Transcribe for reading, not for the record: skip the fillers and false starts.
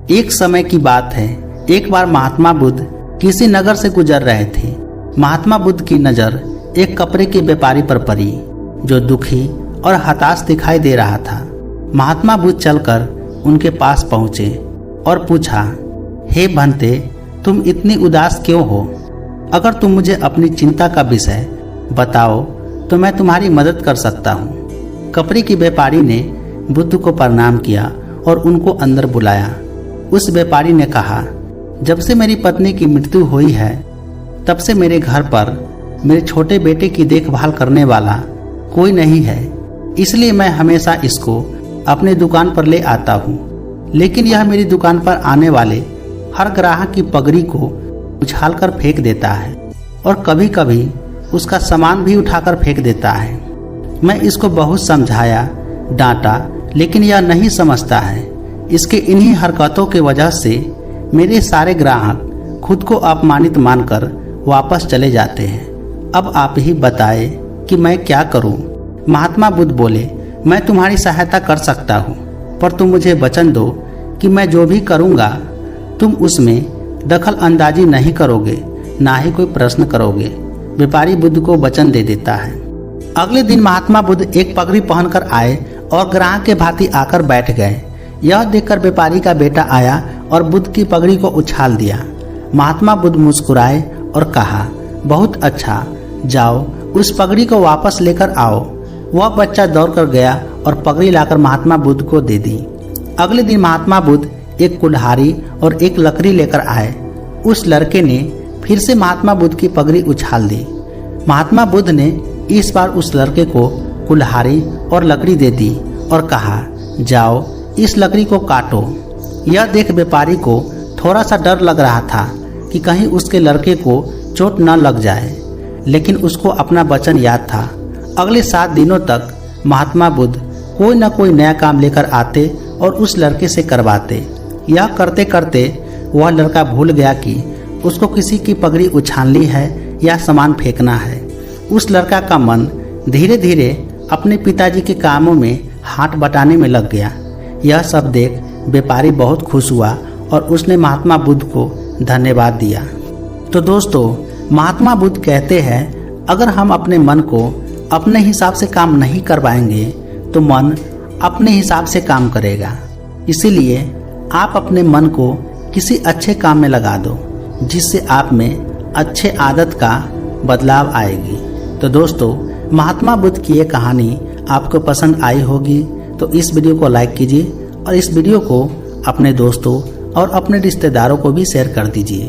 एक समय की बात है, एक बार महात्मा बुद्ध किसी नगर से गुजर रहे थे। महात्मा बुद्ध की नज़र एक कपड़े के व्यापारी पर पड़ी जो दुखी और हताश दिखाई दे रहा था। महात्मा बुद्ध चलकर उनके पास पहुंचे और पूछा, हे भंते, तुम इतनी उदास क्यों हो? अगर तुम मुझे अपनी चिंता का विषय बताओ तो मैं तुम्हारी मदद कर सकता हूँ। कपड़े के व्यापारी ने बुद्ध को प्रणाम किया और उनको अंदर बुलाया। उस व्यापारी ने कहा, जब से मेरी पत्नी की मृत्यु हुई है तब से मेरे घर पर मेरे छोटे बेटे की देखभाल करने वाला कोई नहीं है, इसलिए मैं हमेशा इसको अपने दुकान पर ले आता हूँ। लेकिन यह मेरी दुकान पर आने वाले हर ग्राहक की पगड़ी को उछालकर फेंक देता है और कभी कभी उसका सामान भी उठाकर फेंक देता है। मैं इसको बहुत समझाया, डांटा, लेकिन यह नहीं समझता है। इसके इन्हीं हरकतों की वजह से मेरे सारे ग्राहक खुद को अपमानित मानकर वापस चले जाते हैं। अब आप ही बताएं कि मैं क्या करूं? महात्मा बुद्ध बोले, मैं तुम्हारी सहायता कर सकता हूं, पर तुम मुझे वचन दो कि मैं जो भी करूंगा तुम उसमें दखल अंदाजी नहीं करोगे, ना ही कोई प्रश्न करोगे। व्यापारी बुद्ध को वचन दे देता है। अगले दिन महात्मा बुद्ध एक पगड़ी पहनकर आए और ग्राहक के भांति आकर बैठ गए। यह देखकर व्यापारी का बेटा आया और बुद्ध की पगड़ी को उछाल दिया। महात्मा बुद्ध मुस्कुराए और कहा, बहुत अच्छा, जाओ उस पगड़ी को वापस लेकर आओ। वह बच्चा दौड़कर गया और पगड़ी लाकर महात्मा बुद्ध को दे दी। अगले दिन महात्मा बुद्ध एक कुल्हाड़ी और एक लकड़ी लेकर आए। उस लड़के ने फिर से महात्मा बुद्ध की पगड़ी उछाल दी। महात्मा बुद्ध ने इस बार उस लड़के को कुल्हाड़ी और लकड़ी दे दी और कहा, जाओ इस लकड़ी को काटो। यह देख व्यापारी को थोड़ा सा डर लग रहा था कि कहीं उसके लड़के को चोट न लग जाए, लेकिन उसको अपना वचन याद था। अगले 7 दिनों तक महात्मा बुद्ध कोई न कोई नया काम लेकर आते और उस लड़के से करवाते। यह करते करते वह लड़का भूल गया कि उसको किसी की पगड़ी उछालनी है या सामान फेंकना है। उस लड़का का मन धीरे धीरे अपने पिताजी के कामों में हाथ बटाने में लग गया। यह सब देख व्यापारी बहुत खुश हुआ और उसने महात्मा बुद्ध को धन्यवाद दिया। तो दोस्तों, महात्मा बुद्ध कहते हैं, अगर हम अपने मन को अपने हिसाब से काम नहीं करवाएंगे तो मन अपने हिसाब से काम करेगा। इसीलिए आप अपने मन को किसी अच्छे काम में लगा दो, जिससे आप में अच्छे आदत का बदलाव आएगी। तो दोस्तों, महात्मा बुद्ध की ये कहानी आपको पसंद आई होगी तो इस वीडियो को लाइक कीजिए और इस वीडियो को अपने दोस्तों और अपने रिश्तेदारों को भी शेयर कर दीजिए।